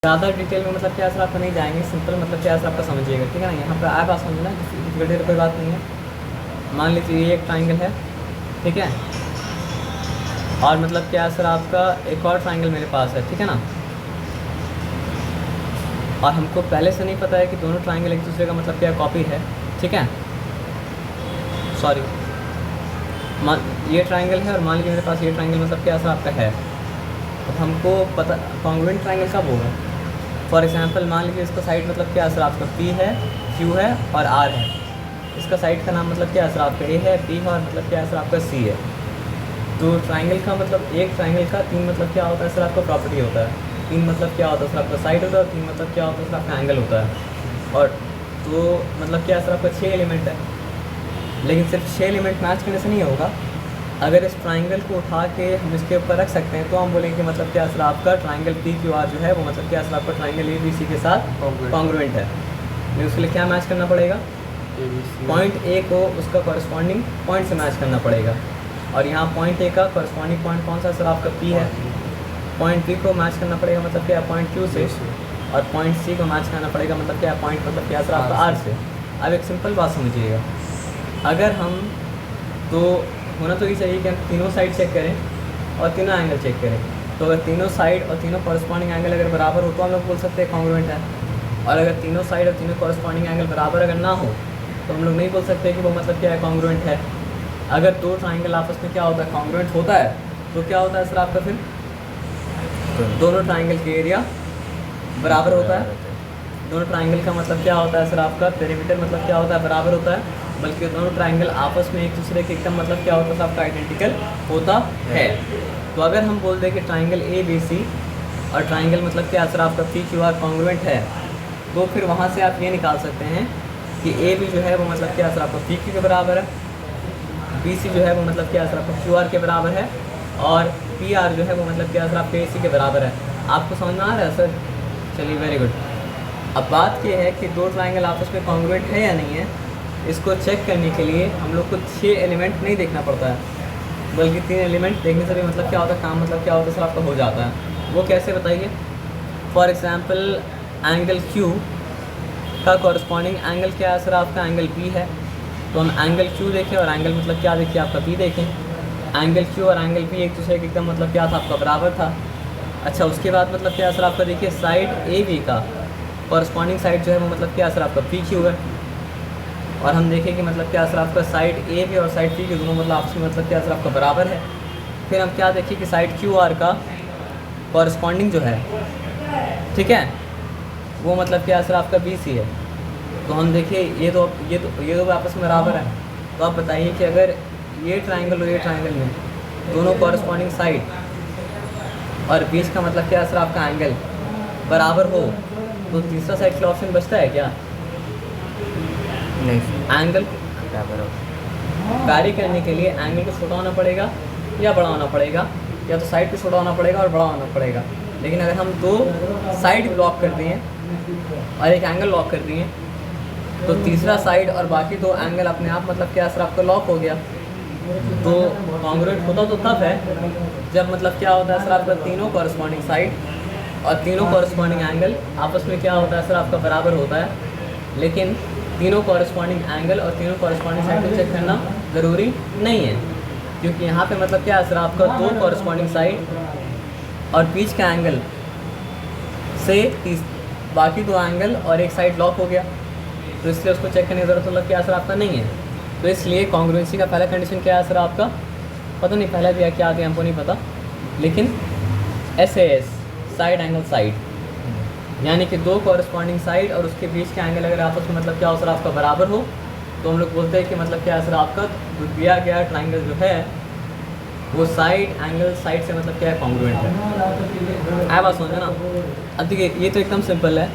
ज़्यादा डिटेल में मतलब क्या सर आपका नहीं जाएंगे, सिंपल मतलब क्या सर आपका समझिएगा, ठीक है ना। यहाँ पर आप बात समझना, डिफिकल्टी कोई बात नहीं है। मान लीजिए ये एक ट्राइंगल है, ठीक है, और मतलब क्या सर आपका एक और ट्राइंगल मेरे पास है, ठीक है ना। और हमको पहले से नहीं पता है कि दोनों ट्राइंगल एक दूसरे का मतलब क्या कॉपी है, ठीक है। सॉरी, ये ट्राइंगल है और मान लीजिए मेरे पास ये ट्राइंगल मतलब क्या सर आपका है। अब हमको पता कॉन्ग्रुएंट ट्राइंगल कब होगा। फॉर एग्जांपल मान लीजिए इसका साइड मतलब क्या सर आपका P है, Q है और R है। इसका साइड का नाम मतलब क्या सर आपका A है, P है और मतलब क्या सर आपका C है। तो ट्राइंगल का मतलब एक ट्राइंगल का तीन मतलब क्या होता है सर आपका प्रॉपर्टी होता है। तीन मतलब क्या होता है सर आपका साइड होता है और तीन मतलब क्या होता है सर आपका एंगल होता है। और तो मतलब क्या सर आपका 6 एलिमेंट है। लेकिन सिर्फ 6 एलिमेंट मैच करने से नहीं होगा। अगर इस ट्राइंगल को उठा के हम इसके ऊपर रख सकते हैं तो हम बोलेंगे कि मतलब क्या सर आपका ट्राइंगल PQR जो है वो मतलब क्या सर आपका ट्राइंगल ABC के साथ कॉन्ग्रुएंट है। लेकिन उसके लिए क्या मैच करना पड़ेगा, पॉइंट A को उसका कॉरस्पॉन्डिंग पॉइंट से मैच करना पड़ेगा। और यहाँ पॉइंट A का कॉरस्पॉन्डिंग पॉइंट कौन सा सर आपका P है। पॉइंट P को मैच करना पड़ेगा मतलब क्या पॉइंट Q से, और पॉइंट C को मैच करना पड़ेगा मतलब क्या पॉइंट मतलब क्या सर आपका R से। अब एक सिंपल बात समझिएगा, अगर हम तो होना तो ये चाहिए कि हम तीनों साइड चेक करें और तीनों एंगल चेक करें। तो अगर तीनों साइड और तीनों कॉरस्पॉन्डिंग एंगल अगर बराबर हो तो हम लोग बोल सकते हैं कॉन्ग्रुएंट है। और अगर तीनों साइड और तीनों कॉरस्पॉन्डिंग एंगल बराबर अगर ना हो तो हम लोग नहीं बोल सकते कि वो मतलब क्या है कॉन्ग्रुएंट है। अगर दो ट्राइंगल आपस में क्या होता है कॉन्ग्रुएंट होता है तो क्या होता है सर आपका फिर दोनों ट्राइंगल के एरिया बराबर होता है। दोनों ट्राइंगल का मतलब क्या होता है सर आपका पेरीमीटर मतलब क्या होता है बराबर होता है। बल्कि दोनों ट्राइंगल आपस में एक दूसरे के एकदम मतलब क्या होता है आपका आइडेंटिकल होता है। तो अगर हम बोल दें कि ट्राइंगल ABC और ट्राइंगल मतलब क्या सर आपका PQR कॉन्ग्रुएंट है, तो फिर वहाँ से आप ये निकाल सकते हैं कि AB जो है वो मतलब क्या सर आपका PQ के बराबर है, BC जो है वो मतलब क्या सर आपका QR के बराबर है, और PR जो है वो मतलब क्या सर आपका AC के बराबर है। आपको समझ में आ रहा है सर? चलिए, वेरी गुड। अब बात ये है कि दो ट्राइंगल आपस में कॉन्ग्रुएंट है या नहीं है, इसको चेक करने के लिए हम लोग को 6 एलिमेंट नहीं देखना पड़ता है, बल्कि 3 एलिमेंट देखने से भी मतलब क्या होता है काम मतलब क्या होता है सर आपका हो जाता है। वो कैसे बताइए। फॉर एग्जांपल एंगल Q का कॉरस्पॉन्डिंग एंगल क्या है सर आपका एंगल P है। तो हम एंगल Q देखें और एंगल मतलब क्या देखिए आपका P देखें। एंगल Q और एंगल P एक दूसरे के एकदम मतलब क्या था आपका बराबर था। अच्छा, उसके बाद मतलब क्या सर आपका देखिए साइड AB का कॉरस्पॉन्डिंग साइड जो है वो मतलब क्या सर आपका PQ है। और हम देखें कि मतलब क्या सर आपका साइड AB और साइड P के दोनों मतलब आपस में मतलब क्या सर आपका बराबर है। फिर हम क्या देखें कि साइड QR का कॉरस्पॉन्डिंग जो है, ठीक है, वो मतलब क्या सर आपका BC है। तो हम देखिए ये तो आपस में बराबर है। तो आप बताइए कि अगर ये ट्राइंगल और ये ट्राइंगल में दोनों कॉरस्पॉन्डिंग साइड और बीच का मतलब क्या सर आपका एंगल बराबर हो तो तीसरा साइड का ऑप्शन बचता है क्या? नहीं। एंगल बराबर हो वैरी करने के लिए एंगल को छोटा होना पड़ेगा या बड़ा होना पड़ेगा, या तो साइड को छोटा होना पड़ेगा और बड़ा होना पड़ेगा। लेकिन अगर हम दो साइड लॉक कर दिए और एक एंगल लॉक कर दिए तो तीसरा साइड और बाकी दो एंगल अपने आप मतलब क्या सर आपका लॉक हो गया। तो कॉन्ग्रुएंट होता तो तब है जब मतलब क्या होता है सर आपका तीनों कॉरस्पॉन्डिंग साइड और तीनों कॉरस्पॉन्डिंग एंगल आपस में क्या होता है सर आपका बराबर होता है। लेकिन तीनों कॉरस्पॉन्डिंग एंगल और तीनों कॉरस्पॉन्डिंग साइड को चेक करना ज़रूरी नहीं है, क्योंकि यहाँ पे मतलब क्या है सर आपका दो कॉरस्पॉन्डिंग साइड और बीच का एंगल से बाकी दो एंगल और एक साइड लॉक हो गया, तो इसलिए उसको चेक करने की ज़रूरत मतलब क्या सर आपका नहीं है। तो इसलिए कॉन्ग्रुएंसी का पहला कंडीशन क्या है सर आपका, पता नहीं पहला भी क्या आती है हमको नहीं पता, लेकिन SAS साइड एंगल साइड, यानी कि दो कॉरस्पॉन्डिंग साइड और उसके बीच के एंगल अगर आपस में मतलब क्या हो सर आपका बराबर हो तो हम लोग बोलते हैं कि मतलब क्या सर आपका दिया गया ट्राइंगल जो है वो साइड एंगल साइड से मतलब क्या है कॉन्ग्रुएंट है। आया बात समझे ना। अब देखिए ये तो एकदम सिंपल है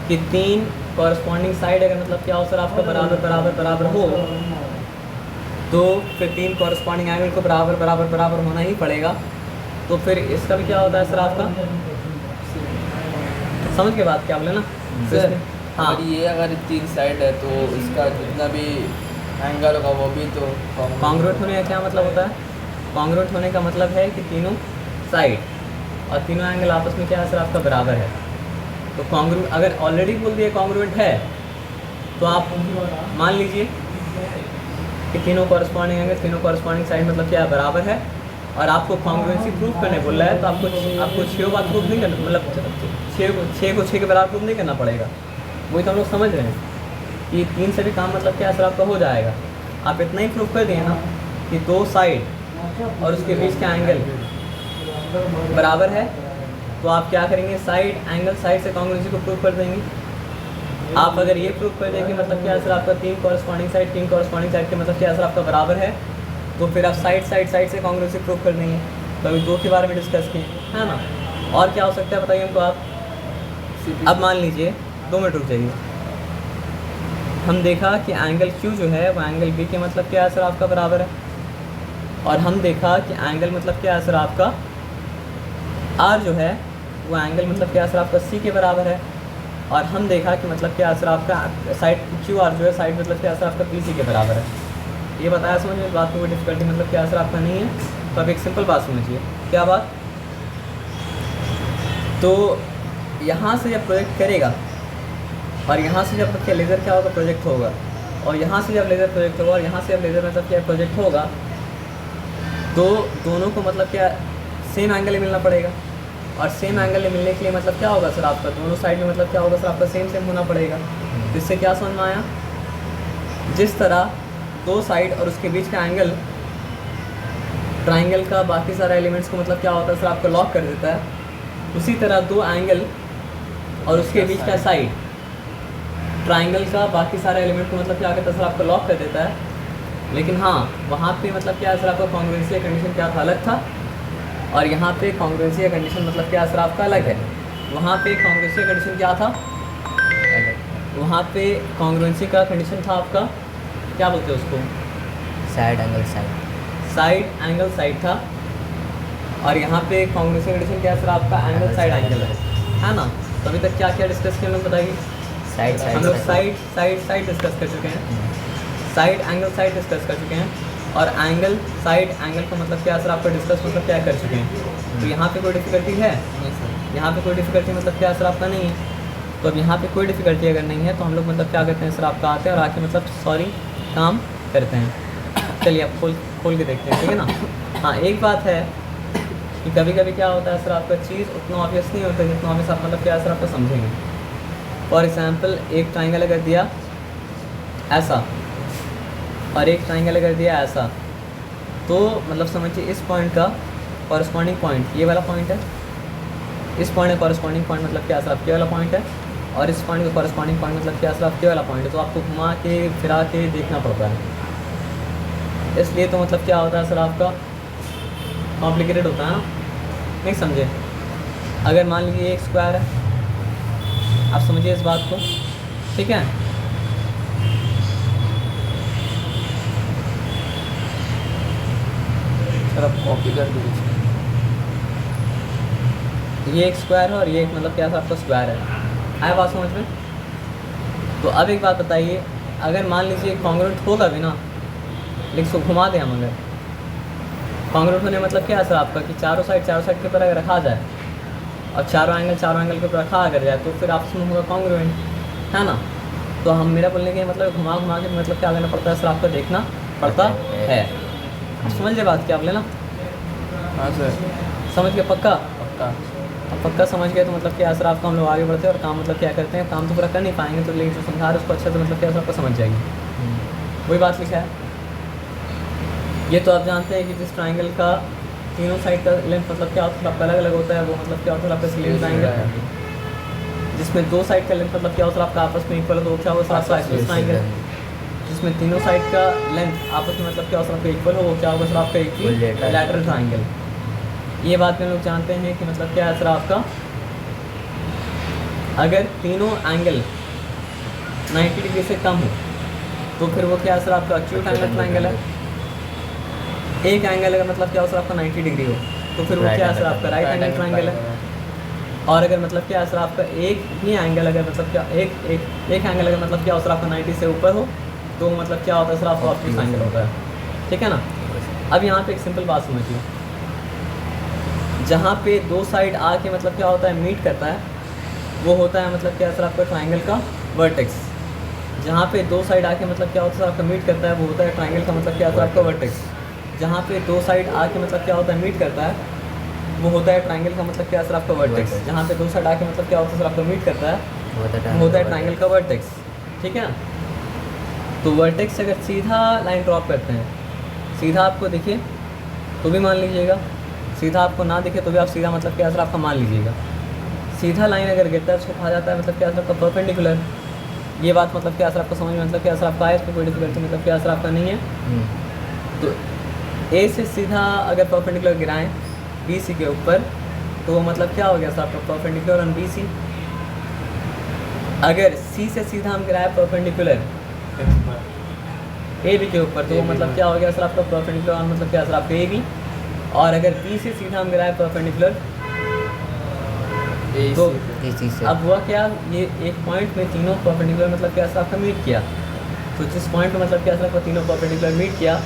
कि तीन कॉरस्पॉन्डिंग साइड अगर मतलब क्या हो सर आपका बराबर बराबर बराबर हो तो फिर तीन कॉरस्पॉन्डिंग एंगल को बराबर बराबर बराबर होना ही पड़ेगा। तो फिर इसका भी क्या होता है सर आपका, समझ के बाद क्या बोले ना सर। हाँ, और ये अगर तीन साइड है तो इसका जितना भी एंगल होगा वो भी तो कॉन्ग्रुएंट होने का क्या मतलब होता है? कॉन्ग्रुएंट होने का मतलब है कि तीनों साइड और तीनों एंगल आपस में क्या है सर आपका बराबर है, तो कॉन्ग्रू अगर ऑलरेडी बोल दिया कॉन्ग्रुएंट है तो आप मान लीजिए कि तीनों कॉरस्पॉन्डिंग एंगल, तीनों कॉरस्पॉन्डिंग साइड मतलब क्या है बराबर है, और आपको कॉन्ग्रुएंसी प्रूफ करने बोल रहा है, तो आपको 6 बात प्रूफ नहीं करना, मतलब 6 को 6 के बराबर प्रूफ नहीं करना पड़ेगा। वही तो हम लोग समझ रहे हैं कि 3 से भी काम मतलब क्या सर आपका हो जाएगा। आप इतना ही प्रूफ कर दिए ना कि 2 साइड और उसके बीच का एंगल बराबर है, तो आप क्या करेंगे, साइड एंगल साइड से कॉन्ग्रुएंसी को प्रूफ कर देंगे। आप अगर ये प्रूफ कर दें कि मतलब क्या सर आपका 3 कॉरस्पॉन्डिंग साइड के मतलब क्या सर आपका बराबर है, तो फिर आप साइड से कॉन्ग्रुएंसी प्रूफ कर देंगे। तो अभी 2 के बारे में डिस्कस किए, है ना। और क्या हो सकता है बताइए हमको आप। अब मान लीजिए 2 मिनट रुक जाइए। हम देखा कि एंगल Q जो है वो एंगल B के मतलब क्या है सर आपका बराबर है, और हम देखा कि एंगल मतलब क्या है सर आपका R जो है वो एंगल मतलब क्या है सर आपका C के बराबर है, और हम देखा कि मतलब क्या सर आपका साइड QR जो है साइड मतलब क्या सर आपका PC के बराबर है। ये बताया समझ में, बात में कोई डिफिकल्टी मतलब क्या सर आपका नहीं है। तो अब एक सिंपल बात समझिए, क्या बात, तो यहाँ से जब प्रोजेक्ट करेगा और यहाँ से जब क्या लेज़र क्या होगा प्रोजेक्ट होगा, और यहाँ से जब लेज़र प्रोजेक्ट होगा और यहाँ से जब लेज़र मतलब क्या प्रोजेक्ट होगा, तो दोनों को मतलब क्या सेम एंगल ही मिलना पड़ेगा, और सेम एंगल मिलने के लिए मतलब क्या होगा सर आपका दोनों साइड में मतलब क्या होगा सर आपका सेम होना पड़ेगा। तो इससे क्या समझ में आया, जिस तरह 2 साइड और उसके बीच का एंगल ट्राइंगल का बाकी सारे एलिमेंट्स को मतलब क्या होता है सर आपका लॉक कर देता है, उसी तरह 2 एंगल और उसके बीच का साइड ट्राइंगल का बाकी सारे एलिमेंट को मतलब क्या करता है सर आपका लॉक कर देता है। लेकिन हाँ, वहाँ पे मतलब क्या सर आपका कॉन्ग्रुएंसी कंडीशन क्या था, अलग था, और यहाँ पे कॉन्ग्रुएंसी कंडीशन मतलब क्या सर आपका अलग है। वहाँ पे कॉन्ग्रुएंसी कंडीशन क्या था, वहाँ पे कॉन्ग्रुएंसी का कंडीशन था आपका क्या बोलते हैं उसको, साइड एंगल साइड था, और यहाँ पे कॉन्ग्रुएंसी कंडीशन क्या सर आपका एंगल साइड एंगल है ना। तो अभी तक क्या क्या डिस्कस किया हम लोग बताइए, हम लोग साइड डिस्कस कर चुके हैं, साइड एंगल साइड डिस्कस कर चुके हैं, और एंगल साइड एंगल को मतलब क्या सर आपका डिस्कस मतलब क्या कर चुके हैं। तो यहाँ पे कोई डिफ़िकल्टी है, यहाँ पे कोई डिफ़िकल्टी मतलब क्या सर आपका नहीं है। तो अब यहाँ पे कोई डिफ़िकल्टी अगर नहीं है तो हम लोग मतलब क्या करते हैं सर आपका आते हैं और आके मतलब काम करते हैं। चलिए अब खोल के देखते हैं, ठीक है ना। हाँ, एक बात है कि कभी कभी क्या होता है सर आपका चीज़ उतना ऑब्वियस नहीं होता जितना ऑब्वियस आप मतलब क्या सर आपका समझेंगे। फॉर एग्जाम्पल एक ट्राइंगल अगर दिया ऐसा और एक ट्राइंगल अगर दिया ऐसा, तो मतलब समझिए इस पॉइंट का कॉरस्पॉन्डिंग पॉइंट ये वाला पॉइंट है, इस पॉइंट का कॉरस्पॉन्डिंग पॉइंट मतलब क्या सर आपके वाला पॉइंट है, और इस पॉइंट का कॉरस्पॉन्डिंग पॉइंट मतलब क्या सर आपके वाला पॉइंट है। तो आपको घुमा के फिरा के देखना पड़ता है, इसलिए तो मतलब क्या होता है सर आपका कॉम्प्लिकेटेड होता है ना, नहीं समझे। अगर मान लीजिए एक स्क्वायर है, आप समझिए इस बात को, ठीक है। सर आप कॉपी कर दीजिए। ये एक स्क्वायर है और ये एक मतलब क्या था आपका स्क्वायर है, आया बात समझ में। तो अब एक बात बताइए, अगर मान लीजिए कॉन्ग्रुएंट होगा भी ना, लेकिन इसको घुमा दें हम, अगर कॉन्ग्रुएंट होने मतलब क्या है सर आपका कि चारों साइड के ऊपर अगर रखा जाए और चारों एंगल के ऊपर रखा अगर जाए तो फिर आपस में होगा कॉन्ग्रुएंट, है ना। तो हम मेरा बोलने के मतलब घुमा के मतलब क्या करना पड़ता है सर आपको देखना पड़ता है। समझ ले बात क्या बोले ना। हाँ सर, समझ गए पक्का। पक्का पक्का समझ गए तो मतलब क्या सर आपका हम लोग आगे बढ़ते हैं और काम मतलब क्या करते हैं, काम तो पूरा कर नहीं पाएंगे तो लेकिन जो समझा रहे उसको अच्छे से मतलब क्या सर आपको समझ जाएगी। वही बात लिखा है। ये तो आप जानते हैं कि जिस ट्राइंगल का तीनों साइड का लेंथ मतलब क्या होता है आपका अलग अलग होता है, वो मतलब क्या होता है आपका स्लेंट ट्राइंगल, जिसमें 2 साइड का लेंथ मतलब क्या होता है आपका आपस में इक्वल है, तो क्या होगा सर आपका ट्राइंगल, जिसमें तीनों साइड का लेंथ आपस में मतलब क्या होगा सर आपका इक्वल हो, वो क्या होगा सर आपका इक्विलैटरल ट्राइंगल। ये बात में लोग जानते हैं कि मतलब क्या है सर आपका, अगर तीनों एंगल 90 डिग्री से कम हो तो फिर वो क्या है सर आपका एक्यूट एंगल ट्राइंगल है। एक एंगल अगर मतलब क्या हो सर आपका 90 डिग्री हो तो फिर वो क्या है सर आपका राइट एंगल ट्राइंगल है। और अगर मतलब क्या है सर आपका एक ही एंगल अगर मतलब क्या एक एंगल अगर मतलब क्या हो सर आपका 90 से ऊपर हो तो मतलब क्या होता है सर आपका ऑब्टयूज एंगल होता है, ठीक है ना। अब यहाँ पे एक सिंपल बात समझिए, जहाँ पे दो साइड आके मतलब क्या होता है मीट करता है, वो होता है मतलब क्या सर आपका ट्राइंगल का वर्टेक्स। जहाँ पे दो साइड आके मतलब क्या होता है सर आपका मीट करता है, वो होता है ट्राइंगल का मतलब क्या सर आपका वर्टेक्स। जहाँ पे दो साइड आके मतलब क्या होता है मीट करता है, वो होता है ट्राइंगल का मतलब क्या सर आपका वर्टेक्स। जहाँ पे दो साइड आके मतलब क्या होता है सर आपका मीट करता है, वो होता है ट्राइंगल का वर्टेक्स। ठीक है, तो वर्टेक्स से अगर सीधा लाइन ड्रॉप करते हैं, सीधा आपको दिखे तो भी मान लीजिएगा, सीधा आपको ना दिखे तो भी आप सीधा मतलब क्या सर आपका मान लीजिएगा। सीधा लाइन अगर गिरता है उसको कहा जाता है मतलब क्या सर आपका परपेंडिकुलर। ये बात मतलब क्या सर आपको समझ में मतलब क्या सर आपका आया, इसमें कोई डिफिकल्टी मतलब क्या सर आपका नहीं है। तो ए से सीधा अगर परपेंडिकुलर गिराएं बी सी के ऊपर तो वो मतलब क्या हो गया सर आपका परपेंडिकुलर ऑन बी सी। अगर सी से सीधा हम गिराए परपेंडिकुलर ए बी के ऊपर तो वो मतलब क्या हो गया सर आपका परपेंडिकुलर ऑन मतलब क्या सर आपका ए बी। और अगर बी से सीधा हम गिराए परपेंडिकुलर तो अब हुआ क्या, ये एक पॉइंट में तीनों परपेंडिकुलर मतलब क्या सर आपका मीट किया। तो जिस पॉइंट में मतलब क्या सर आपका तीनों परपेंडिकुलर मीट किया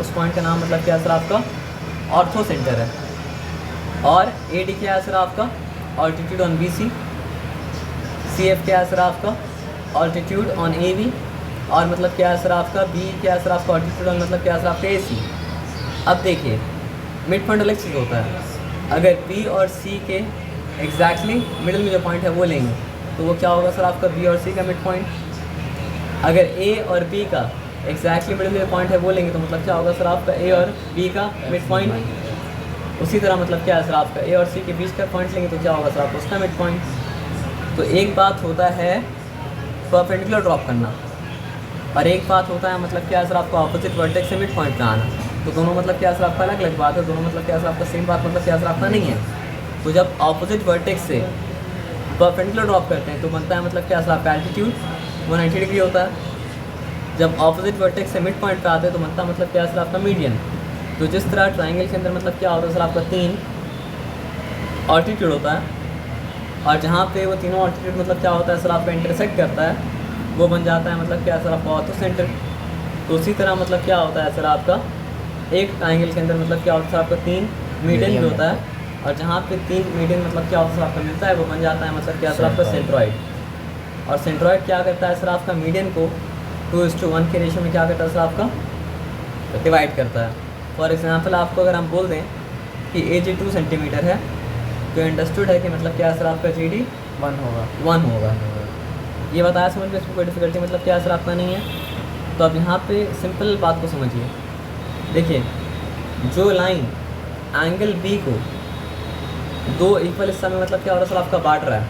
उस पॉइंट का नाम मतलब क्या सर आपका ऑर्थो सेंटर है। और ए डी क्या है सर आपका altitude on B C, C F क्या है सर आपका ऑल्टीट्यूड ऑन ए बी, और मतलब क्या है सर आपका बी क्या है सर आपका ऑल्टीट्यूड ऑन मतलब क्या है सर आपका ए सी। अब देखिए मिड पॉइंट अलग चीज़ होता है, अगर बी और सी के एग्जैक्टली मिडिल में जो पॉइंट है वो लेंगे तो वो क्या होगा सर आपका बी और सी का मिड पॉइंट। अगर ए और बी का एग्जैक्टली मिडिल में जो पॉइंट है वो लेंगे तो मतलब क्या होगा सर आपका ए और बी का मिड पॉइंट। उसी तरह मतलब क्या है सर आपका ए और सी के बीच का पॉइंट लेंगे तो क्या होगा सर आपका उसका मिड पॉइंट। तो एक बात होता है परपेंडिकुलर ड्रॉप करना और एक बात होता है मतलब क्या है सर आपका ऑपोजिट वर्टेक्स से मिड पॉइंट पे आना। तो दोनों मतलब क्या है सर आपका अलग अलग बात है, दोनों मतलब क्या है सर आपका सेम बात मतलब क्या है सर आपका नहीं है। तो जब ऑपोजिट वर्टेक्स से परपेंडिकुलर ड्रॉप करते हैं तो बनता है मतलब क्या सर आपका एल्टीट्यूड 190 डिग्री होता है। जब ऑपोजिट वर्टेक्स से मिड पॉइंट पे आते हैं तो बनता है मतलब क्या सर आपका मीडियन। तो जिस तरह ट्राइंगल के अंदर मतलब क्या होता है सर आपका 3 ऑल्टीट्यूड होता है और जहाँ पे वो तीनों ऑल्टीट्यूड मतलब क्या होता है सर आपका इंटरसेक्ट करता है वो बन जाता है मतलब क्या सर आपका ऑर्थो सेंटर। तो उसी तरह मतलब क्या होता है सर आपका एक ट्राइंगल के अंदर मतलब क्या होता है सर आपका 3 मीडियन भी होता है और जहाँ पे 3 मीडियन मतलब क्या होता है सर आपका मिलता है वो बन जाता है मतलब क्या सर आपका सेंट्रॉइड। और सेंट्रॉइड क्या करता है सर आपका मीडियन को 2:1 के रेशियो में क्या करता है सर आपका डिवाइड करता है। फॉर एग्जांपल आपको अगर हम बोल दें कि ए जी 2 सेंटीमीटर है तो अंडरस्टूड है कि मतलब क्या सर आपका जी डी 1 होगा। ये बताया समझ में, इसमें कोई डिफिकल्टी मतलब क्या सर आपका नहीं है। तो अब यहाँ पे सिंपल बात को समझिए, देखिए जो लाइन एंगल बी को दो इक्वल हिस्सा में मतलब क्या हो रहा है सर आपका बांट रहा है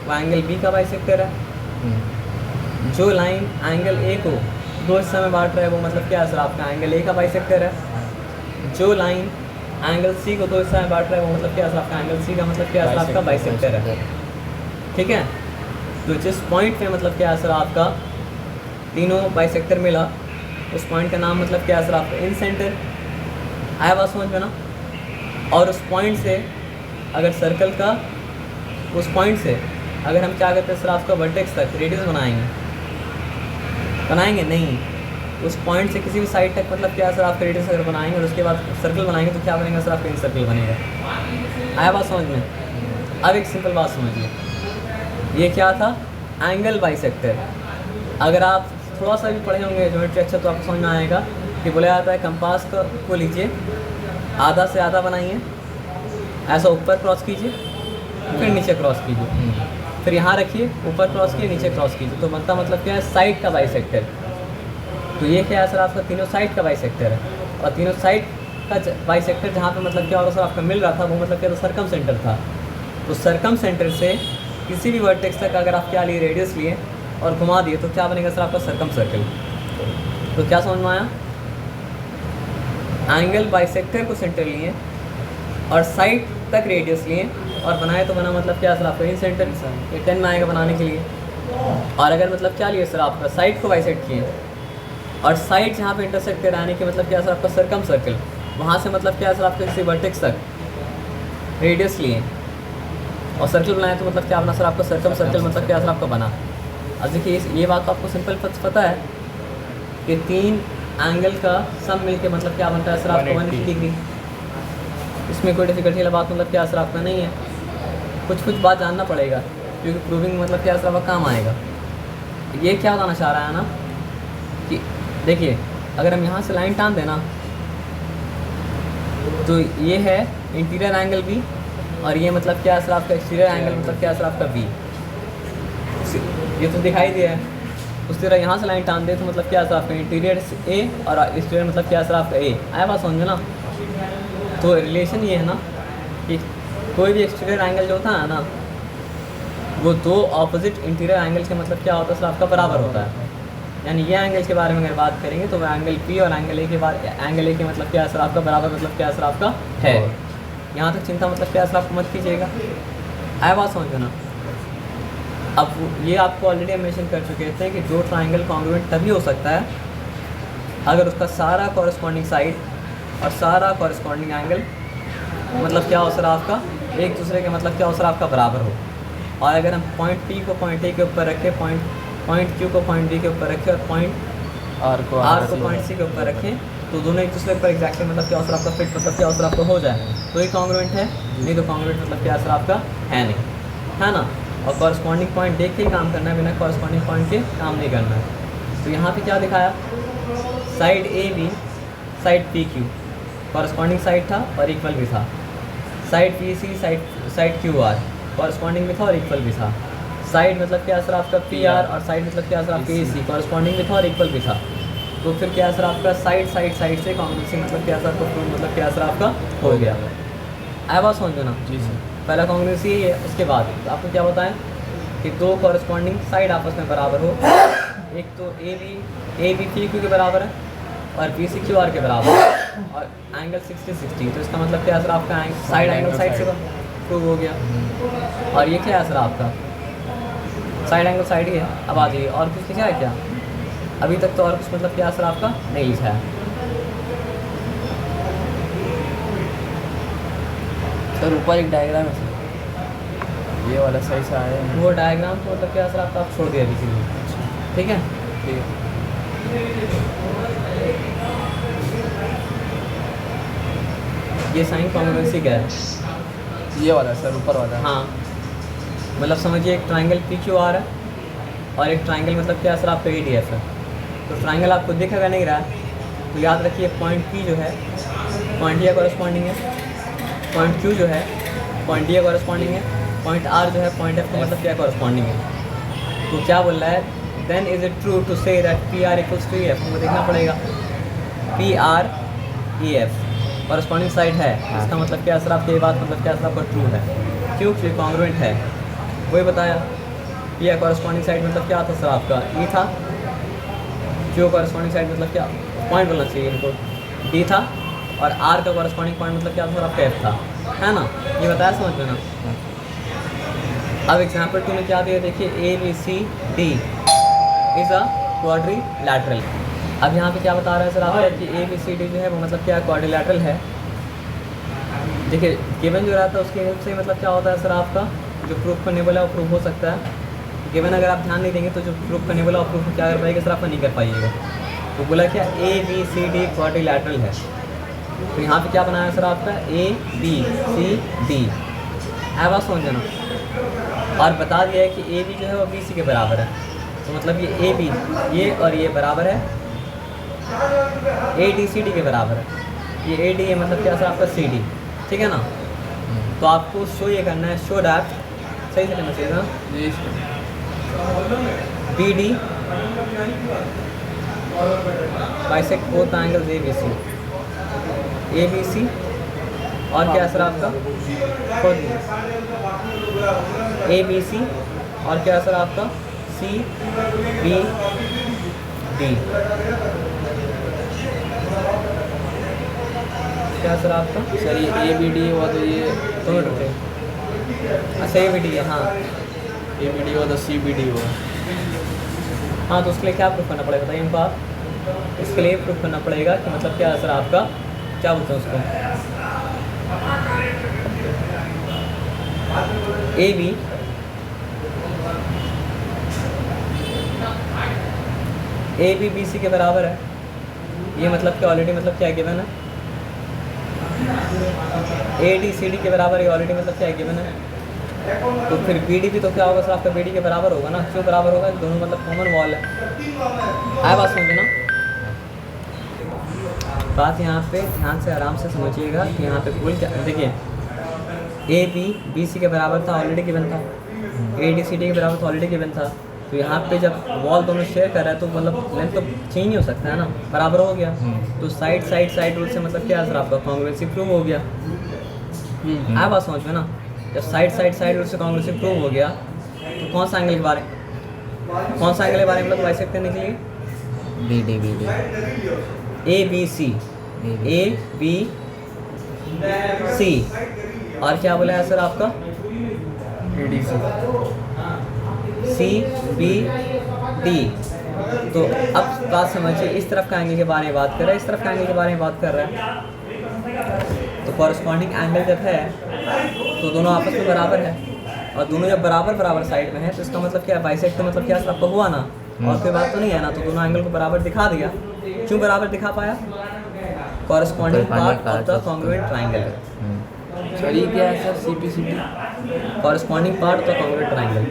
वो एंगल बी का बाइसेक्टर है। जो लाइन एंगल ए को दो हिस्सा में बांट रहा है वो मतलब क्या है सर आपका एंगल ए का बाइसेक्टर है। जो लाइन एंगल सी को दो हिस्सा में बांट रहा है वो मतलब क्या है सर आपका एंगल सी का मतलब क्या है सर आपका बाइसेक्टर है। ठीक है, तो जिस पॉइंट पे मतलब क्या है सर आपका तीनों बाइसेक्टर मिला उस पॉइंट का नाम मतलब क्या है सर आपका इन सेंटर। आया बात समझ में ना। और उस पॉइंट से अगर सर्कल का उस पॉइंट से अगर हम क्या करते हैं सर आपका वर्टेक्स तक रेडियस बनाएंगे नहीं, उस पॉइंट से किसी भी साइड तक मतलब क्या सर आपका रेडियस अगर बनाएंगे और उसके बाद सर्कल बनाएंगे तो क्या बनेगा सर आपका इन सर्कल बनेगा। आया बात समझ में। अब एक सिंपल बात समझिए, ये क्या था एंगल बाइसेक्टर। अगर आप थोड़ा सा भी पढ़े होंगे ज्योमेट्री अच्छा तो आपको समझ में आएगा कि बोला जाता है कंपास को लीजिए आधा से आधा बनाइए, ऐसा ऊपर क्रॉस कीजिए फिर नीचे क्रॉस कीजिए, फिर यहाँ रखिए ऊपर क्रॉस कीजिए नीचे क्रॉस कीजिए, तो बनता मतलब क्या है साइड का बाइसेक्टर। तो ये क्या है सर आपका तीनों साइड का बाइसेक्टर है और तीनों साइड का बाइसेक्टर जहाँ पे मतलब क्या हो रहा सर आपका मिल रहा था वो मतलब क्या था सर्कम सेंटर था। तो सर्कम सेंटर से किसी भी वर्टेक्स तक अगर आप क्या लिए रेडियस लिए और घुमा दिए तो क्या बनेगा सर आपका सर्कम सर्कल। तो क्या समझ में आया, एंगल बाइसेक्टर को सेंटर लिए और साइड तक रेडियस लिए और बनाए तो बना मतलब क्या सर आपका इन सेंटर। ये 10 में आएगा बनाने के लिए। और अगर मतलब क्या लिए सर आपका साइड को बाइसेक्ट किए और साइड जहाँ पे इंटरसेक्ट कराने के मतलब क्या सर आपका सर्कम सर्कल, वहाँ से मतलब क्या सर आपका किसी वर्टेक्स तक रेडियस लिए और सर्कल बनाए तो मतलब क्या बना सर आपका सर्कम सर्कल मतलब क्या सर आपका बना। अब देखिए ये बात तो आपको सिंपल पता है कि 3 एंगल का सम मिलके मतलब क्या बनता है सर आपका 180 डिग्री। इसमें कोई डिफिकल्टी वाला बात मतलब क्या असर आपका नहीं है, कुछ बात जानना पड़ेगा क्योंकि प्रूविंग मतलब क्या असर आपका काम आएगा। ये क्या बताना चाह रहा है ना कि देखिए अगर हम यहाँ से लाइन टान देना तो ये है इंटीरियर एंगल बी और ये मतलब क्या असर आपका एक्सटीरियर एंगल मतलब क्या असर आपका बी, ये तो दिखाई दिया है। उस तरह यहाँ से लाइन टान दे तो मतलब क्या असर आपका इंटीरियर ए और एक्सटीरियर मतलब क्या असर आपका ए, आया बात समझो ना। तो रिलेशन ये है ना कि कोई भी एक्सटीरियर एंगल जो होता है ना वो दो ऑपोजिट इंटीरियर एंगल के मतलब क्या होता है सर आपका बराबर होता है। यानी ये एंगल के बारे में अगर बात करेंगे तो एंगल पी और एंगल ए के मतलब क्या असर आपका बराबर मतलब क्या असर आपका है। यहाँ तक चिंता मतलब क्या असर आपको मत कीजिएगा, आया बात समझो ना। अब ये आपको ऑलरेडी मेंशन कर चुके थे कि दो ट्राइंगल कॉन्ग्रुएंट तभी हो सकता है अगर उसका सारा कॉरस्पॉन्डिंग साइड और सारा कॉरस्पॉन्डिंग एंगल मतलब क्या हो सर आपका एक दूसरे के मतलब क्या हो सर आपका बराबर हो। और अगर हम पॉइंट पी को पॉइंट ए के ऊपर रखें, पॉइंट क्यू को पॉइंट डी के ऊपर रखें और पॉइंट आर को पॉइंट सी के ऊपर रखें तो दोनों एक दूसरे पर एग्जैक्टली मतलब क्या असर आपका फिट मतलब क्या असर आपका हो जाए तो ये कॉन्ग्रुएंट है, नहीं तो कॉन्ग्रुएंट मतलब क्या असर आपका है नहीं, है ना। और कॉरस्पॉन्डिंग पॉइंट देख के ही काम करना है, बिना कॉरस्पॉन्डिंग पॉइंट के काम नहीं करना है। तो यहाँ पे क्या दिखाया, side A B side P Q corresponding side था और इक्वल भी था, side P C side Q R corresponding भी था और इक्वल भी था, साइड मतलब क्या असर आपका पी आर और साइड मतलब क्या असर आपका ए सी कॉरस्पॉन्डिंग भी था और इक्वल भी था। तो फिर क्या असर आपका साइड से कॉन्ग्रुएंसी मतलब क्या असर आपका मतलब क्या असर आपका हो गया। आया बात समझो ना। जी सर। पहला कॉन्ग्रुएंसी है, उसके बाद आपको क्या बताएं कि दो कॉरस्पॉन्डिंग साइड आपस में बराबर हो, एक तो ए बी पी क्यू के बराबर है और पी सी क्यू आर के बराबर है और एंगल 60-60, तो इसका मतलब क्या असर आपका साइड एंगल साइड से प्रूव हो गया। और ये क्या असर आपका साइड एंगल साइड ही है। अब आ जाइए और कुछ लिखा है क्या, अभी तक तो और कुछ मतलब क्या असर आपका नहीं लिखा है। सर ऊपर एक डायग्राम है सर, ये वाला सही से आया है। वो डायग्राम तो मतलब क्या असर आपका आप छोड़ दिया किसी ने, ठीक है। ठीक है। ये साइन कॉन्ग्रुएंसी क्या है, ये वाला सर ऊपर वाला। हाँ मतलब समझिए एक ट्राइंगल पी क्यू आर है और एक ट्राइंगल मतलब क्या सर आपका ए डी एफ है। तो ट्राइंगल आपको दिखेगा नहीं रहा है तो याद रखिए पॉइंट पी जो है पॉइंट डी कॉरस्पॉन्डिंग है, पॉइंट क्यू जो है पॉइंट डी कॉरस्पॉन्डिंग है, पॉइंट आर जो है पॉइंट एफ का मतलब क्या कॉरस्पॉन्डिंग है। तो क्या बोल रहा है, then is it true to say that P R equals to E F, हमको देखना पड़ेगा P R E F corresponding side है, इसका मतलब क्या असर आपकी बात मतलब क्या असर आपका ट्रू है, क्यों क्योंकि कॉन्ग्रुएंट है। वही बताया पी आर कॉरस्पॉन्डिंग साइड मतलब क्या था सर आपका ई था, क्यू कॉरस्पॉन्डिंग साइड मतलब क्या पॉइंट बोलना चाहिए इनको डी था और आर का कॉरस्पॉन्डिंग पॉइंट मतलब क्या था सर आपका एफ था, है ना। ये बताया समझ में ना। अब एग्जाम्पल 2 में क्या दिया देखिए, A B C D is a quadrilateral. अब यहाँ पे क्या बता रहा है सर आपका कि ए बी सी डी जो है वो मतलब क्या क्वाड्रिलैटरल है। देखिए गिवन जो रहता है उसके हेल्प से मतलब क्या होता है सर आपका जो प्रूफ करनेबल है वो प्रूफ हो सकता है। गिवन अगर आप ध्यान नहीं देंगे तो जो प्रूफ करनेबल है वो प्रूफ क्या कर पाएगा सर आपका नहीं कर पाइएगा। तो बोला क्या A B C D quadrilateral है, तो यहाँ पे क्या बनाया सर आपका ए बी सी डी है, बस समझ जाना। और बता दिया है कि ए बी जो है वो बी सी के बराबर है, तो मतलब ये ए बी ये और ये बराबर है, ए डी सी डी के बराबर है, ये ए डी है मतलब क्या सर आपका सी डी, ठीक है ना। तो आपको शो ये करना है, शो डैट सही से करना चाहिए ना, B D bisect both angles A B C और क्या सर आपका ए बी सी और क्या सर आपका सी बी डी, क्या सर आपका सर ये ए बी डी हुआ तो ये दोनों टूटे, अच्छा ए बी डी है, हाँ ए बी डी हुआ तो सी बी डी हुआ। हाँ तो उसके लिए क्या प्रूफ करना पड़ेगा बताइए हमको आप, इसके लिए प्रूफ करना पड़ेगा कि मतलब क्या सर आपका क्या बोलते हैं उसको ए बी बी सी के बराबर है, ये मतलब क्या ऑलरेडी मतलब क्या गिवन है, ADCD के बराबर ये ऑलरेडी मतलब क्या है गिवन है, तो फिर BD भी तो क्या होगा सर आपका BD के बराबर होगा ना। क्यों बराबर होगा, दोनों मतलब कॉमन वॉल है। आया बात समझ ना। बात यहाँ पे ध्यान से आराम से समझिएगा कि यहाँ पे बोल क्या देखिए, AB BC के बराबर था ऑलरेडी गिवन था, ADCD के बराबर था ऑलरेडी गिवन था। तो यहाँ पे जब वॉल दोनों शेयर कर रहा है तो मतलब लेंथ तो चेंज नहीं हो सकता है ना, बराबर हो गया। तो साइड रूल से मतलब क्या सर आपका कॉन्ग्रुएंसी प्रूव हो गया। आया बात समझ में ना। जब साइड रूल से कॉन्ग्रुएंसी प्रूव हो गया तो कौन सा एंगल के बारे में मतलब बाइसेक्ट करने के लिए BD ABC और क्या बोला है सर आपका ADC CBD। तो अब बात समझिए, इस तरफ का एंगल के बारे में बात कर रहा है, इस तरफ का एंगल के बारे में बात कर रहा है। तो कॉरस्पॉन्डिंग एंगल जब है तो दोनों आपस में बराबर है, और दोनों जब बराबर साइड में है तो इसका मतलब क्या है, बाइसेक्ट तो मतलब क्या सर आपको हुआ ना, और कोई बात तो नहीं है ना। तो दोनों एंगल को बराबर दिखा दिया। क्यों बराबर दिखा पाया, corresponding part of the congruent triangle. Sir ये क्या है sir CPCD corresponding part of the congruent triangle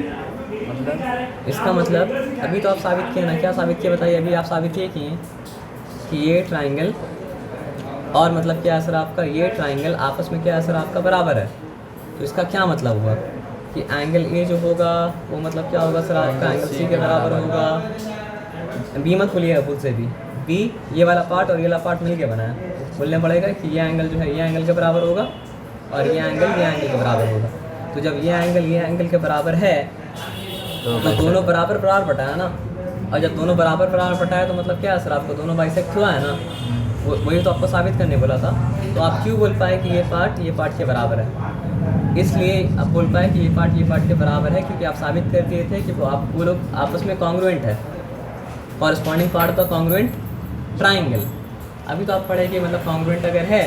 मतलब? इसका मतलब अभी तो आप साबित किए ना, क्या साबित किए बताइए। अभी आप साबित ये किए कि ये ट्राइंगल और मतलब क्या है सर आपका ये ट्राइंगल आपस में क्या है सर आपका बराबर है। तो इसका क्या मतलब हुआ कि एंगल ए जो होगा वो मतलब क्या होगा सर आपका एंगल सी के बराबर होगा। बी मत बोलिएगा खुद से भी, बी ये वाला पार्ट और ये वाला पार्ट मिल के बना है। बोलने पड़ेगा कि ये एंगल जो है ये एंगल के बराबर होगा और ये एंगल के बराबर होगा। तो जब ये एंगल के बराबर है तो दोनों बराबर बटा है ना। और जब दोनों बराबर बटा है तो मतलब क्या है सर आपको दोनों बाइसेक्ट हुआ है ना। वही तो आपको साबित करने बोला था। तो आप क्यों बोल पाए कि ये पार्ट के बराबर है, इसलिए आप बोल पाए कि ये पार्ट के बराबर है क्योंकि आप साबित कर दिए थे कि वो लोग आपस में कॉन्ग्रुएंट है, corresponding part of the congruent triangle. अभी तो आप पढ़े कि मतलब कॉन्ग्रुएंट अगर है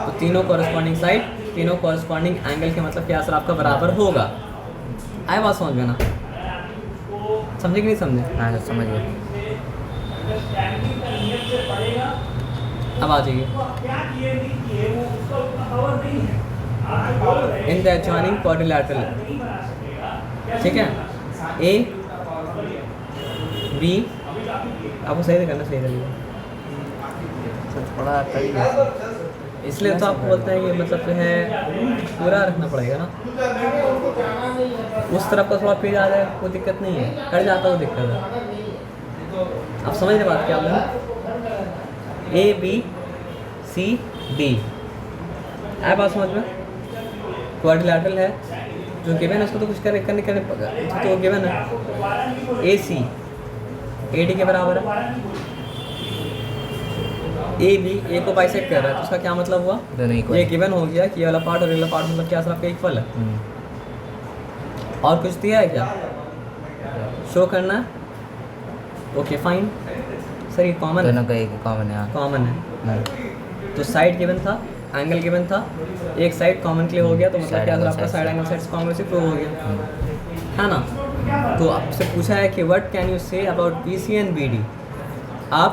तो तीनों कॉरस्पॉन्डिंग साइड तीनों कॉरस्पॉन्डिंग एंगल के मतलब क्या सर आपका बराबर होगा। आए बात समझ में ना, समझे कि नहीं समझे? हाँ समझ गए। अब आ जाइए इन द एडजॉइनिंग क्वाड्रिलैटरल, ठीक है। ए बी आपको सही से करना, सही रहेगा। थोड़ा इसलिए तो आपको बोलते हैं कि मतलब जो है पूरा रखना पड़ेगा ना। उस तरफ का थोड़ा पेज आ जाए कोई दिक्कत नहीं है, कट जाता वो दिक्कत है। आप समझ रहे बात क्या बोले, ABCD आया बात समझ में। क्वाड्रिलैटरल है जो गिवन है उसको तो कुछ करने तो गिवन है। AC AD के बराबर है, AB A को बाइसेक्ट कर रहा है तो उसका क्या मतलब हुआ, ये गिवन हो गया कि ये वाला पार्ट और ये वाला पार्ट मतलब क्या सर आपका इक्वल है। और कुछ दिया है क्या शो करना है? ओके फाइन सर, ये कॉमन है, कॉमन है। तो साइड गिवन था, एंगल गिवन था, एक साइड कॉमन के लिए हो गया तो मतलब क्या सर आपका side angle side congruency prove हो गया है ना। तो आपसे पूछा है कि what can you say about BC and BD। आप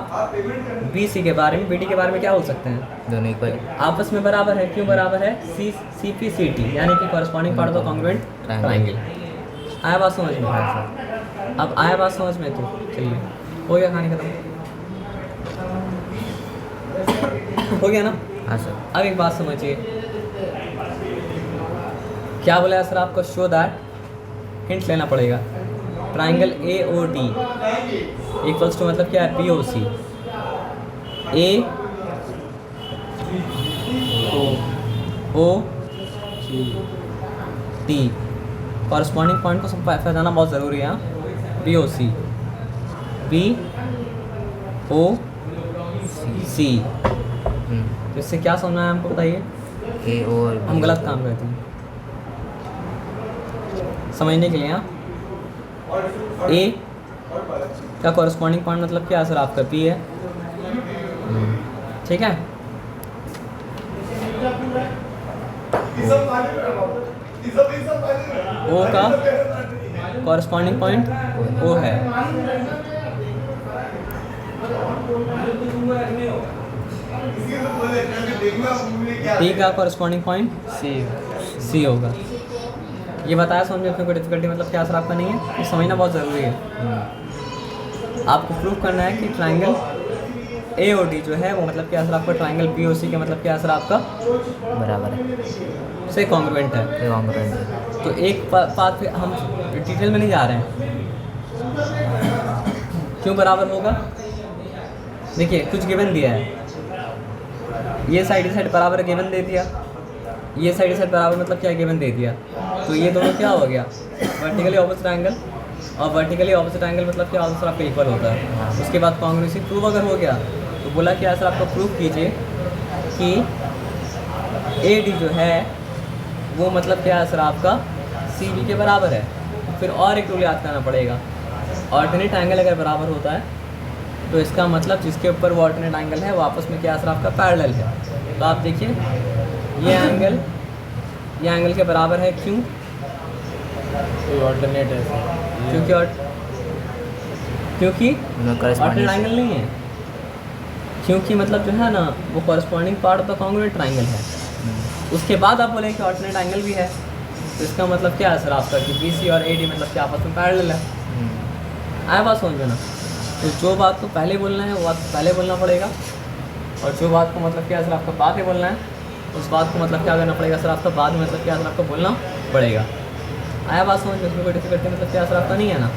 BC के बारे में BD के बारे में क्या बोल सकते हैं, दोनों इक्वल आपस में बराबर है। क्यों बराबर है, CPCT यानी कि corresponding part of the congruent triangle. आया बात समझ में? अब आया बात समझ में तो चलिए हो गया, कहानी खत्म हो गया ना। हाँ सर। अब एक बात समझिए, क्या बोला है सर आपको, शो दैट, हिंट लेना पड़ेगा। ट्राइंगल AOD इक्वल्स टू मतलब क्या है POC। AOD कॉरस्पॉन्डिंग पॉइंट को पहचानना बहुत ज़रूरी है। BOC BOC तो इससे क्या समझना है हमको बताइए। हम गलत काम करते हैं समझने के लिए। हाँ, A का कॉरस्पॉन्डिंग पॉइंट मतलब क्या सर आपका P है, ठीक है। O का कॉरस्पॉन्डिंग पॉइंट O है। डी का कॉरस्पॉन्डिंग पॉइंट सी होगा। ये बताया समझ में, अपने को डिफिकल्टी मतलब क्या असर आपका नहीं है, ये समझना बहुत ज़रूरी है। आपको प्रूव करना है कि ट्राइंगल ए और डी जो है वो मतलब क्या असर आपका ट्राइंगल बी और सी का मतलब क्या असर आपका बराबर है, से कॉन्ग्रुएंट है। ये कॉन्ग्रुएंट है। तो एक बात पे हम डिटेल में नहीं जा रहे हैं, क्यों बराबर होगा। देखिए कुछ गिवन दिया है, ये साइड बराबर गिवन दे दिया, ये साइड बराबर मतलब क्या गिवन दे दिया, तो ये दोनों क्या हो गया वर्टिकली ऑपोजिट एंगल, और वर्टिकली ऑपोजिट एंगल मतलब क्या आंसर आपका इक्वल होता है। उसके बाद कॉन्ग्रुएंसी प्रूव अगर हो गया तो बोला कि आंसर आपका प्रूव कीजिए कि ए डी जो है वो मतलब क्या आंसर आपका सी बी के बराबर है। फिर और एक रूल याद करना पड़ेगा, ऑल्टरनेट एंगल अगर बराबर होता है तो इसका मतलब जिसके ऊपर वो ऑल्टरनेट एंगल है वो आपस में क्या आंसर आपका पैरेलल है। तो आप देखिए ये एंगल के बराबर है, क्यों? ऑल्टरनेट है क्योंकि ऑल्टरनेट एंगल नहीं है, क्योंकि मतलब जो है ना वो corresponding part of the congruent triangle है। उसके बाद आप बोलें कि ऑल्टरनेट एंगल भी है, तो इसका मतलब क्या है सर आपका कि बी सी और ए डी मतलब क्या आपस में पैरेलल है। आया बात समझ में ना। तो जो बात को पहले बोलना है वो बात पहले बोलना पड़ेगा, और जो बात को मतलब क्या सर आपका बाद में बोलना है उस बात को मतलब क्या करना पड़ेगा सर आपका बाद में मतलब क्या सर आपको बोलना पड़ेगा। आया बात समझ में, उसमें कोई डिफिकल्टी मतलब क्या सर आपका नहीं है ना।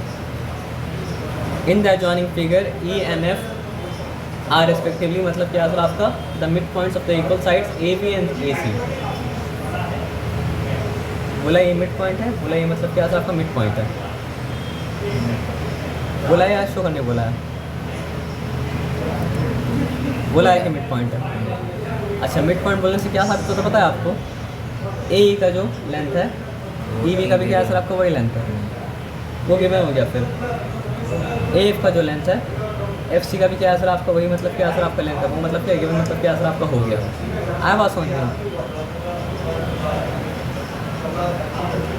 In the adjoining figure E and F are respectively मतलब क्या सर आपका the mid points of the equal sides A B and A C. बोला ये मिड पॉइंट है, बोला ये मतलब क्या सर आपका मिड पॉइंट है, बोला है या शो करने बोला है, बोला है कि मिड पॉइंट है। अच्छा मिड पॉइंट बोलने से क्या साबित होता है पता है आपको, ए ई का जो लेंथ है ई बी का भी क्या सर आपका वही लेंथ है, वो गिवन हो गया। फिर ए एफ का जो लेंथ है एफ सी का भी क्या सर आपका वही मतलब क्या सर आपका लेंथ है, वो मतलब क्या गिवन मतलब क्या सर आपका हो गया। आया बात समझ में।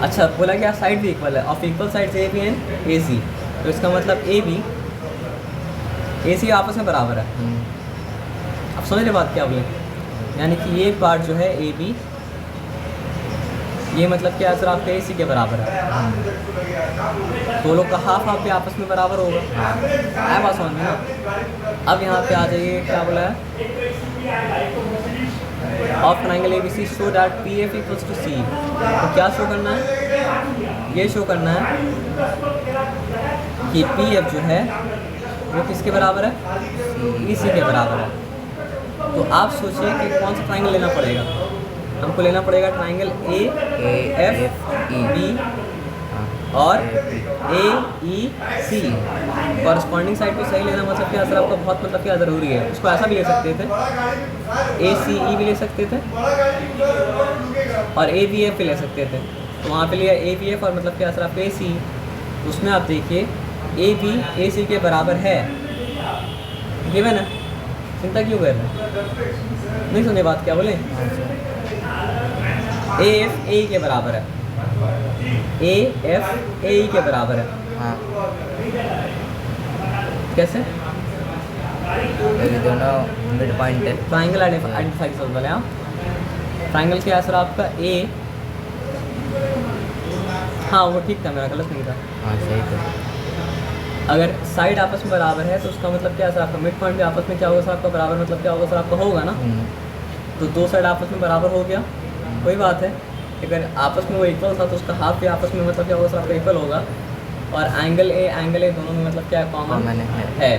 अच्छा बोला क्या साइड भी इक्वल है, of equal side A B and A C, तो इसका मतलब ए बी ए सी आपस में बराबर है। अब समझ रहे बात क्या बोले, यानी कि ये पार्ट जो है ए बी ये मतलब क्या सर आपका ए सी के बराबर है, दोनों का हाफ हाफ भी आपस में बराबर होगा। आया बात समझ में ना। अब यहाँ पे आ जाइए, क्या बोला है of triangle A B C show that P F equals to C. तो क्या शो करना है, ये शो करना है कि पी एफ जो है वो किसके बराबर है, ई सी के बराबर है। तो आप सोचिए कि कौन सा ट्राइंगल लेना पड़ेगा, हमको लेना पड़ेगा triangle A F E B और A E C. Corresponding side को सही लेना मतलब क्या सर आपका बहुत मतलब क्या ज़रूरी है। उसको ऐसा भी ले सकते थे, ए सी ई भी ले सकते थे और ए बी एफ भी ले सकते थे। तो वहाँ पे लिया ए बी एफ और मतलब क्या सर आपका ए सी, उसमें आप देखिए ए बी ए सी के बराबर है, गिवन है, चिंता क्यों कर रहे हैं, नहीं सुने बात क्या बोले। ए एफ ए के बराबर है, ए एफ ए के बराबर है। हाँ, कैसे ये दोनों मिड पॉइंट है। ट्राइंगल आइडेंटिफाई कर बोले आप, ट्राइंगल क्या सर आपका ए, हाँ वो ठीक था, मेरा गलत नहीं था। हाँ सही तो। अगर साइड आपस में बराबर है तो उसका मतलब क्या सर आपका मिड पॉइंट भी आपस में क्या होगा सर आपका बराबर मतलब क्या होगा सर आपका होगा ना। तो दो साइड आपस में बराबर हो गया, कोई बात है। अगर आपस में वो इक्वल था तो उसका हाफ भी आपस में मतलब क्या होगा सर आपका इक्वल होगा। और एंगल ए दोनों में मतलब क्या कॉमन है।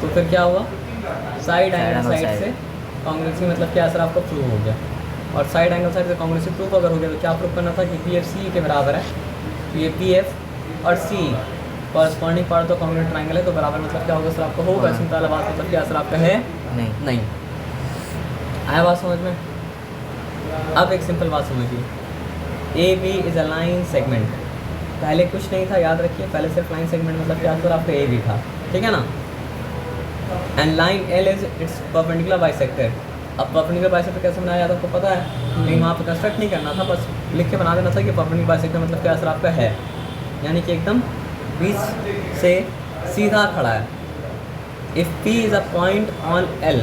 तो फिर क्या हुआ, साइड एंगल साइड से कॉन्ग्रुएंसी मतलब क्या सर आपका प्रूव हो गया। और साइड एंगल साइड से कॉन्ग्रुएंसी प्रूव अगर हो गया तो क्या प्रूव करना था कि पी एफ सी के बराबर है। तो ये पी एफ और सी कॉरस्पॉन्डिंग पार्ट तो कॉन्ग्रुएंट ट्राइंगल है, तो बराबर मतलब क्या होगा सर आपका होगा। चिंता वाला बात मतलब क्या सर आपका है नहीं। आया बात समझ में। अब एक सिंपल बात समझिए, A B is a line segment. पहले कुछ नहीं था, याद रखिए, पहले सिर्फ लाइन सेगमेंट मतलब क्या सर आपका ए बी था, ठीक है ना। And line L is it's perpendicular bisector. अब परपेंडिकुलर बाइसेक्टर कैसे बनाया जाता है आपको पता है, लेकिन वहाँ पर कंस्ट्रक्ट नहीं करना था, बस लिख के बना देना था कि परपेंडिकुलर बाइसेक्टर मतलब क्या सर आपका है, यानी कि एकदम बीच से सीधा खड़ा है। If P is a point on L,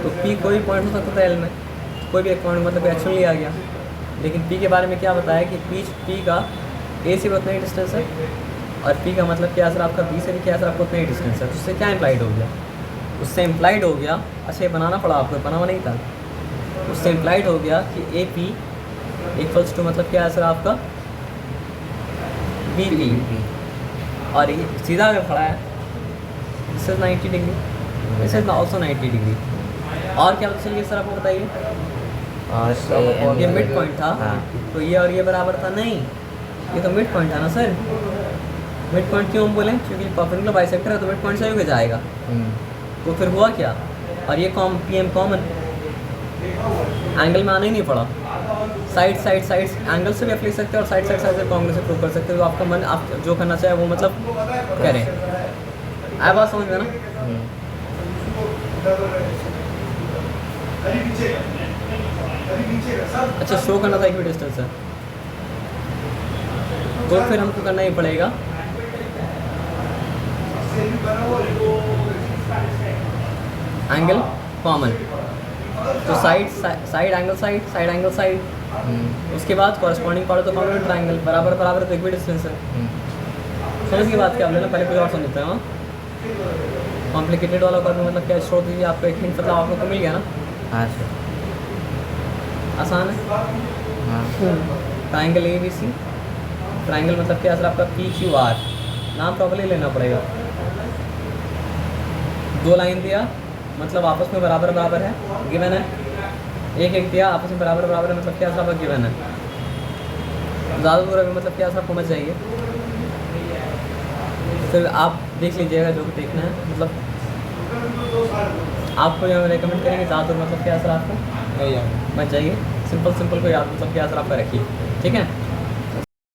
तो पी कोई पॉइंट हो सकता था एल में, कोई भी एक पॉइंट मतलब एक्चुअली आ गया। लेकिन पी के बारे में क्या बताया कि पी का ए से भी उतना ही डिस्टेंस है और पी का मतलब क्या सर आपका बी से भी क्या सर आपको उतना ही डिस्टेंस है। तो उससे क्या इम्प्लाइड हो गया, उससे इम्प्लाइड हो गया, अच्छा ये बनाना पड़ा आपको, बना हुआ नहीं था। उससे इम्प्लाइड हो गया कि ए पी इक्वल्स टू मतलब क्या है सर आपका बी पी, और ये सीधा अगर खड़ा है this is 90 degree, this is also 90 degree. और क्या पता चलिए सर आपको बताइए, और से ये मिड पॉइंट था, हाँ। तो ये और ये बराबर था नहीं, ये तो मिड पॉइंट था ना सर। मिड पॉइंट क्यों हम बोले, क्योंकि परपेंडिकुलर बाइसेक्टर है तो मिड पॉइंट से होके जाएगा। तो फिर हुआ क्या, और ये पी एम कॉमन एंगल में आना ही नहीं पड़ा। साइड साइड साइड एंगल से भी आप लिख सकते हो और साइड साइड साइड से कांग्रेस से प्रूव कर सकते हो। तो आपका मन आप जो करना चाहे वो मतलब करें। आया बात समझ में ना। अच्छा शो करना था इक्वी डिस्टेंस है, तो फिर हमको करना ही पड़ेगा एंगल कॉमन। तो साइड एंगल साइड, उसके बाद corresponding part of the common triangle बराबर बराबर, तो इक्वी डिस्टेंस है। समझ की बात क्या आप लेना, पहले कोई और समझते हैं। कॉम्प्लिकेटेड वाला कर मतलब क्या स्ट्रोक दीजिए, आपको एक हिंट मतलब आप लोग को मिल गया ना। हाँ सर। आसान है। हाँ triangle A B C, triangle मतलब क्या सर आपका पी क्यू आर, नाम प्रॉपर्ली लेना पड़ेगा। दो लाइन दिया मतलब आपस में बराबर बराबर है, गिवन है। एक एक दिया आपस में बराबर बराबर है, मतलब क्या सर आपका गिवन है। ज़्यादा दूर है मतलब क्या सर आपको समझ जाइए। फिर आप देख लीजिएगा जो भी देखना है, मतलब आपको जो रेकमेंड करेंगे ज़्यादा दूर मतलब क्या सर आपको नहीं यार बच जाइए। सिंपल कोई आप मतलब क्या सर आपका रखिए, ठीक है।